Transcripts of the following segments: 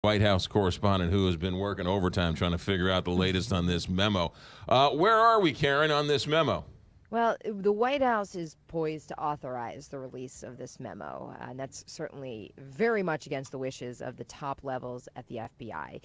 White House correspondent who has been working overtime trying to figure out the latest on this memo. Where are we, Karen, on this memo? Well, the White House is poised to authorize the release of this memo, and that's certainly very much against the wishes of the top levels at the FBI.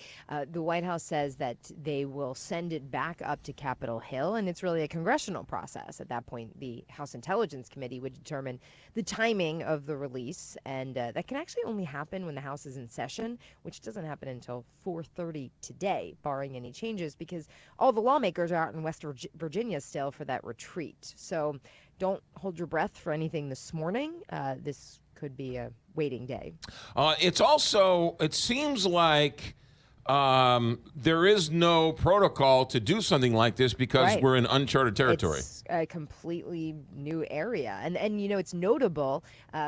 The White House says that they will send it back up to Capitol Hill, and it's really a congressional process. At that point, the House Intelligence Committee would determine the timing of the release, and that can actually only happen when the House is in session, which doesn't happen until 4:30 today, barring any changes, because all the lawmakers are out in West Virginia still for that retreat. So don't hold your breath for anything this morning. This could be a waiting day. It seems like there is no protocol to do something like this because we're in uncharted territory. It's a completely new area. And you know, it's notable.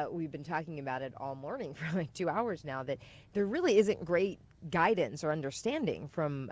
We've been talking about it all morning for like 2 hours now, that there really isn't great guidance or understanding from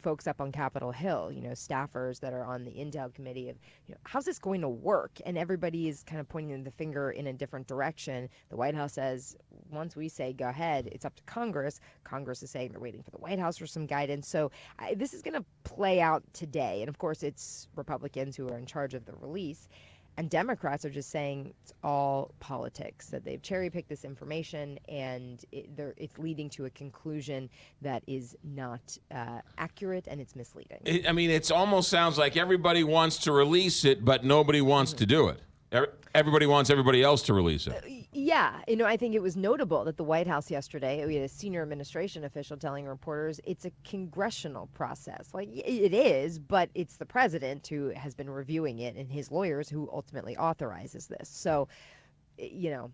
folks up on Capitol Hill, you know, staffers that are on the Intel committee of, you know, how's this going to work? And everybody is kind of pointing the finger in a different direction. The White House says, once we say go ahead, it's up to Congress. Congress is saying they're waiting for the White House for some guidance. So this is going to play out today. And of course, it's Republicans who are in charge of the release. And Democrats are just saying it's all politics, that they've cherry-picked this information, and it's leading to a conclusion that is not accurate, and it's misleading. It almost sounds like everybody wants to release it, but nobody wants to do it. Everybody wants everybody else to release it. Yeah. You know, I think it was notable that the White House yesterday, we had a senior administration official telling reporters it's a congressional process. Like, it is, but it's the president who has been reviewing it and his lawyers who ultimately authorizes this. So, you know,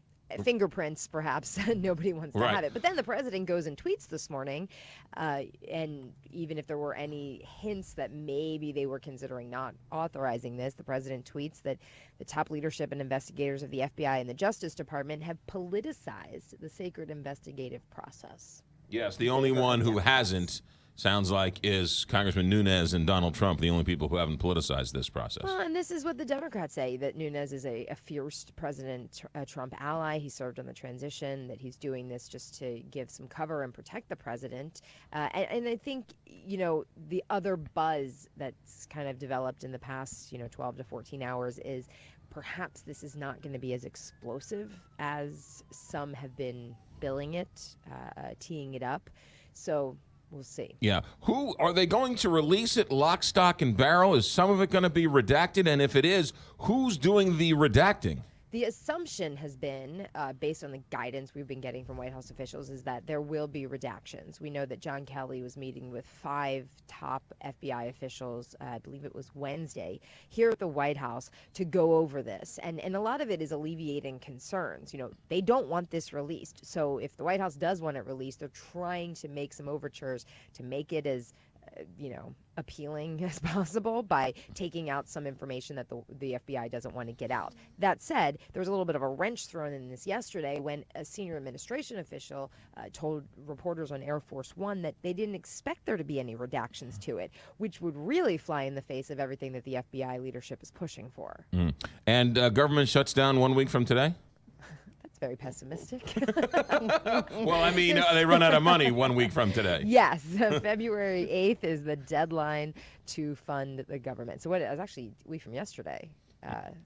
fingerprints, perhaps nobody wants to have it. But then the president goes and tweets this morning, and even if there were any hints that maybe they were considering not authorizing this, the president tweets that the top leadership and investigators of the FBI and the Justice Department have politicized the sacred investigative process. Yes, the only one who hasn't, sounds like, is Congressman Nunes and Donald Trump, the only people who haven't politicized this process. Well, and this is what the Democrats say, that Nunes is a fierce President Trump ally. He served on the transition, that he's doing this just to give some cover and protect the president. And I think, you know, the other buzz that's kind of developed in the past, 12 to 14 hours is perhaps this is not going to be as explosive as some have been billing it, teeing it up. So we'll see. Yeah. Who are they going to release it lock, stock, and barrel? Is some of it going to be redacted? And if it is, who's doing the redacting? The assumption has been, based on the guidance we've been getting from White House officials, is that there will be redactions. We know that John Kelly was meeting with 5 top FBI officials, I believe it was Wednesday, here at the White House to go over this. And a lot of it is alleviating concerns. You know, they don't want this released. So if the White House does want it released, they're trying to make some overtures to make it as appealing as possible by taking out some information that the FBI doesn't want to get out. That said, there was a little bit of a wrench thrown in this yesterday when a senior administration official told reporters on Air Force One that they didn't expect there to be any redactions to it, which would really fly in the face of everything that the FBI leadership is pushing for. And government shuts down 1 week from today? Very pessimistic. Well, they run out of money 1 week from today. Yes, February 8th is the deadline to fund the government. So it was actually a week from yesterday.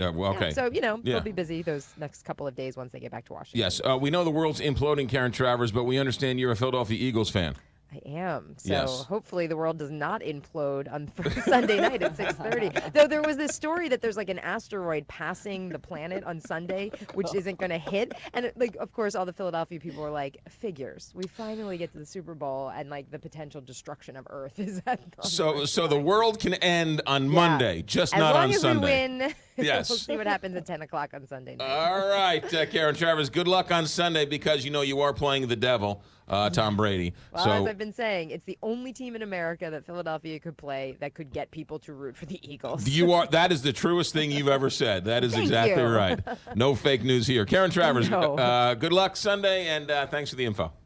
Okay. So, they'll be busy those next couple of days once they get back to Washington. Yes, we know the world's imploding, Karen Travers, but we understand you're a Philadelphia Eagles fan. I am. So yes. Hopefully the world does not implode on Sunday night at 6:30. Though there was this story that there's like an asteroid passing the planet on Sunday, which isn't going to hit. And of course, all the Philadelphia people were like, figures. We finally get to the Super Bowl, and like the potential destruction of Earth is at So the world can end on Monday, just not on Sunday. As long as we win. Yes. We'll see what happens at 10 o'clock on Sunday night. All right, Karen Travers, good luck on Sunday because you are playing the devil, Tom Brady. Well, as I've been saying, it's the only team in America that Philadelphia could play that could get people to root for the Eagles. That is the truest thing you've ever said. That is exactly right. No fake news here. Karen Travers, good luck Sunday, and thanks for the info.